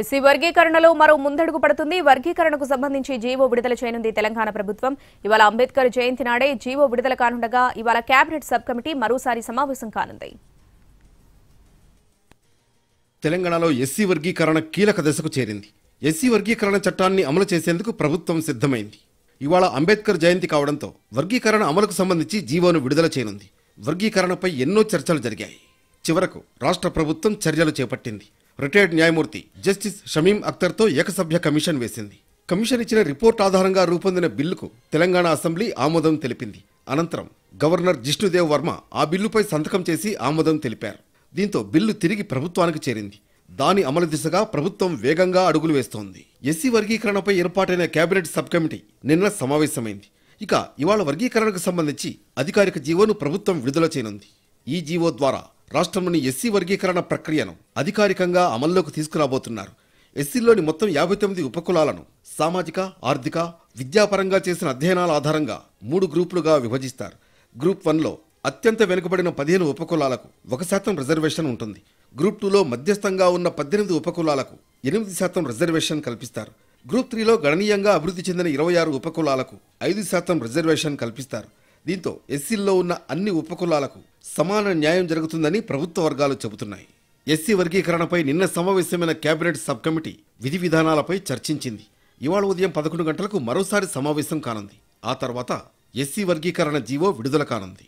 SC వర్గీకరణలో మరో ముందడుగు పడుతుంది. వర్గీకరణకు సంబంధించి జీవో విడుదల చేయనుంది తెలంగాణ ప్రభుత్వం. ఇవాళ అంబేద్కర్ జయంతి నాడే జీవో విడుదల కానుండగా ఇవాళ కేబినెట్ సబ్ కమిటీ మరోసారి సమావేశం కానుంది. తెలంగాణలో ఎస్సీ వర్గీకరణ కీలక దశకు చేరింది. ఎస్సీ వర్గీకరణ చట్టాన్ని అమలు చేసేందుకు ప్రభుత్వం సిద్ధమైంది. ఇవాళ అంబేద్కర్ జయంతి కావడంతో వర్గీకరణ అమలుకు సంబంధించి జీవోను విడుదల చేయనుంది. వర్గీకరణపై ఎన్నో చర్చలు జరిగాయి. చివరకు రాష్ట్ర ప్రభుత్వం చర్యలు చేపట్టింది. రిటైర్డ్ న్యాయమూర్తి జస్టిస్ షమీం అఖ్తర్తో ఏకసభ్య కమిషన్ వేసింది. కమిషన్ ఇచ్చిన రిపోర్ట్ ఆధారంగా రూపొందిన బిల్లుకు తెలంగాణ అసెంబ్లీ ఆమోదం తెలిపింది. అనంతరం గవర్నర్ జిష్ణుదేవ్ వర్మ ఆ బిల్లుపై సంతకం చేసి ఆమోదం తెలిపారు. దీంతో బిల్లు తిరిగి ప్రభుత్వానికి చేరింది. దాని అమలు దిశగా ప్రభుత్వం వేగంగా అడుగులు వేస్తోంది. ఎస్సీ వర్గీకరణపై ఏర్పాటైన కేబినెట్ సబ్ కమిటీ నిన్న సమావేశమైంది. ఇక ఇవాళ వర్గీకరణకు సంబంధించి అధికారిక జీవోను ప్రభుత్వం విడుదల చేయనుంది. ఈ జీవో ద్వారా రాష్ట్రంలోని ఎస్సీ వర్గీకరణ ప్రక్రియను అధికారికంగా అమల్లోకి తీసుకురాబోతున్నారు. ఎస్సీలోని మొత్తం 59 ఉపకులాలను సామాజిక, ఆర్థిక, విద్యాపరంగా చేసిన అధ్యయనాల ఆధారంగా 3 గ్రూపులుగా విభజిస్తారు. గ్రూప్ 1లో అత్యంత వెనుకబడిన 15 ఉపకులాలకు 1% రిజర్వేషన్ ఉంటుంది. గ్రూప్ 2లో మధ్యస్థంగా ఉన్న 18 ఉపకులాలకు 8% రిజర్వేషన్ కల్పిస్తారు. గ్రూప్ 3లో గణనీయంగా అభివృద్ధి చెందిన 26 ఉపకులాలకు 5% రిజర్వేషన్ కల్పిస్తారు. దీంతో ఎస్సీల్లో ఉన్న అన్ని ఉపకులాలకు సమాన న్యాయం జరుగుతుందని ప్రభుత్వ వర్గాలు చెబుతున్నాయి. ఎస్సీ వర్గీకరణపై నిన్న సమావేశమైన కేబినెట్ సబ్ కమిటీ విధి విధానాలపై చర్చించింది. ఇవాళ ఉదయం 11 గంటలకు మరోసారి సమావేశం కానుంది. ఆ తర్వాత ఎస్సీ వర్గీకరణ జీవో విడుదల కానుంది.